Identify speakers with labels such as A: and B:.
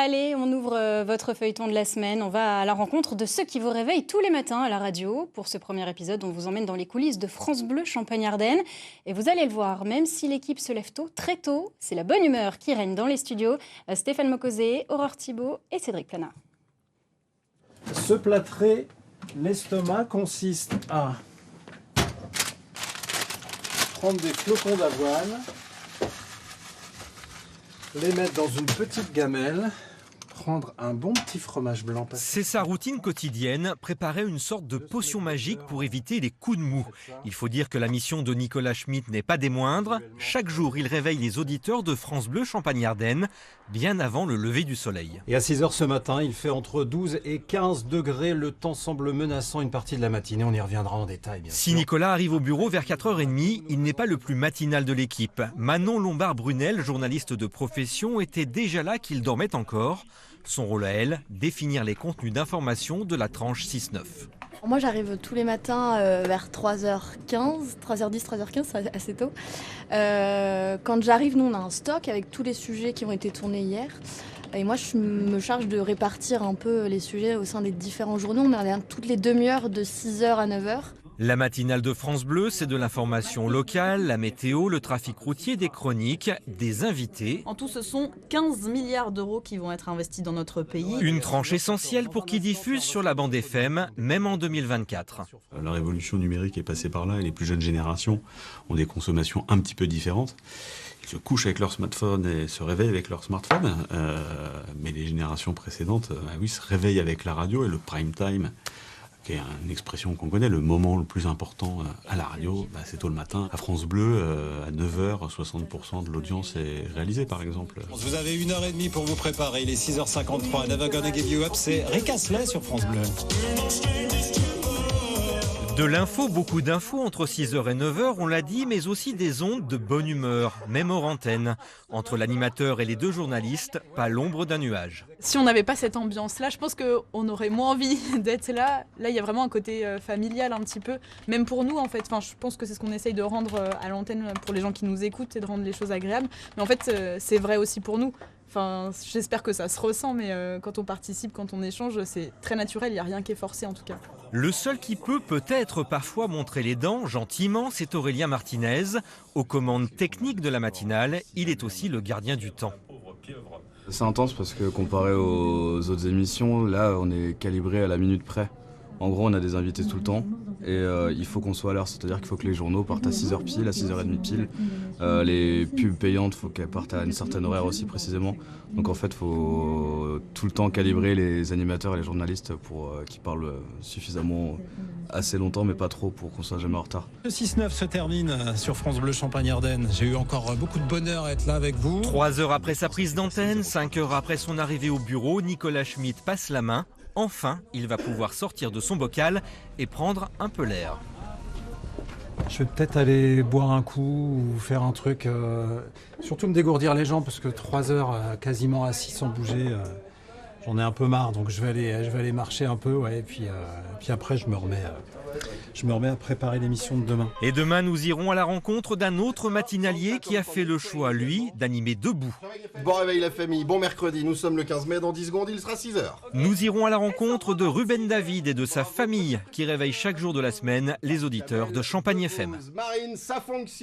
A: Allez, on ouvre votre feuilleton de la semaine. On va à la rencontre de ceux qui vous réveillent tous les matins à la radio. Pour ce premier épisode, on vous emmène dans les coulisses de France Bleu Champagne-Ardenne. Et vous allez le voir, même si l'équipe se lève tôt, très tôt, c'est la bonne humeur qui règne dans les studios. Stéphane Mocosé, Aurore Thibault et Cédric Plana.
B: Se plâtrer l'estomac consiste à prendre des flocons d'avoine, les mettre dans une petite gamelle, prendre un bon petit fromage blanc.
C: C'est sa routine quotidienne, préparer une sorte de potion magique pour éviter les coups de mou. Il faut dire que la mission de Nicolas Schmitt n'est pas des moindres. Chaque jour, il réveille les auditeurs de France Bleu Champagne-Ardenne, bien avant le lever du soleil.
B: Et à 6h ce matin, il fait entre 12 et 15 degrés. Le temps semble menaçant une partie de la matinée. On y reviendra en détail, bien sûr.
C: Si Nicolas arrive au bureau vers 4h30, il n'est pas le plus matinal de l'équipe. Manon Lombard-Brunel, journaliste de profession, était déjà là qu'il dormait encore. Son rôle à elle, définir les contenus d'information de la tranche 6-9.
D: Moi j'arrive tous les matins vers 3h15, 3h10, 3h15, c'est assez tôt. Quand j'arrive, nous on a un stock avec tous les sujets qui ont été tournés hier. Et moi je me charge de répartir un peu les sujets au sein des différents journaux. On a toutes les demi-heures de 6h à 9h.
C: La matinale de France Bleu, c'est de l'information locale, la météo, le trafic routier, des chroniques, des invités.
E: En tout, ce sont 15 milliards d'euros qui vont être investis dans notre pays.
C: Une tranche essentielle pour qui diffuse sur la bande FM, même en 2024.
F: La révolution numérique est passée par là et les plus jeunes générations ont des consommations un petit peu différentes. Ils se couchent avec leur smartphone et se réveillent avec leur smartphone. Mais les générations précédentes, se réveillent avec la radio et le prime time, qui est une expression qu'on connaît, le moment le plus important à la radio, c'est tôt le matin. À France Bleu, à 9h, 60% de l'audience est réalisée, par exemple.
G: Vous avez 1h30 pour vous préparer, il est 6h53. Never Gonna Give You Up, c'est Rick Astley sur France Bleu.
C: De l'info, beaucoup d'infos entre 6h et 9h, on l'a dit, mais aussi des ondes de bonne humeur, même hors antenne. Entre l'animateur et les deux journalistes, pas l'ombre d'un nuage.
E: Si on n'avait pas cette ambiance-là, je pense qu'on aurait moins envie d'être là. Là, il y a vraiment un côté familial un petit peu, même pour nous en fait. Enfin, je pense que c'est ce qu'on essaye de rendre à l'antenne pour les gens qui nous écoutent, c'est de rendre les choses agréables. Mais en fait, c'est vrai aussi pour nous. Enfin, j'espère que ça se ressent, mais quand on participe, quand on échange, c'est très naturel, il n'y a rien qui est forcé en tout cas.
C: Le seul qui peut peut-être parfois montrer les dents, gentiment, c'est Aurélien Martinez. Aux commandes techniques de la matinale, il est aussi le gardien du temps.
H: C'est intense parce que comparé aux autres émissions, là on est calibré à la minute près. En gros, on a des invités tout le temps et il faut qu'on soit à l'heure, c'est-à-dire qu'il faut que les journaux partent à 6h pile, à 6h30 pile. Les pubs payantes, il faut qu'elles partent à une certaine horaire aussi précisément. Donc en fait, il faut tout le temps calibrer les animateurs et les journalistes pour qu'ils parlent suffisamment assez longtemps, mais pas trop pour qu'on soit jamais en retard.
G: Le 6-9 se termine sur France Bleu Champagne-Ardenne. J'ai eu encore beaucoup de bonheur à être là avec vous.
C: 3 heures après sa prise d'antenne, 5 heures après son arrivée au bureau, Nicolas Schmitt passe la main. Enfin, il va pouvoir sortir de son bocal et prendre un peu l'air.
B: Je vais peut-être aller boire un coup ou faire un truc, surtout me dégourdir les jambes parce que 3 heures quasiment assis sans bouger, j'en ai un peu marre. Donc je vais aller marcher un peu, et puis après je me remets à préparer l'émission de demain.
C: Et demain, nous irons à la rencontre d'un autre matinalier qui a fait le choix, lui, d'animer debout.
I: Bon réveil la famille, bon mercredi, nous sommes le 15 mai, dans 10 secondes il sera 6h.
C: Nous irons à la rencontre de Ruben David et de sa famille qui réveille chaque jour de la semaine les auditeurs de Champagne FM.
I: Marine, ça fonctionne.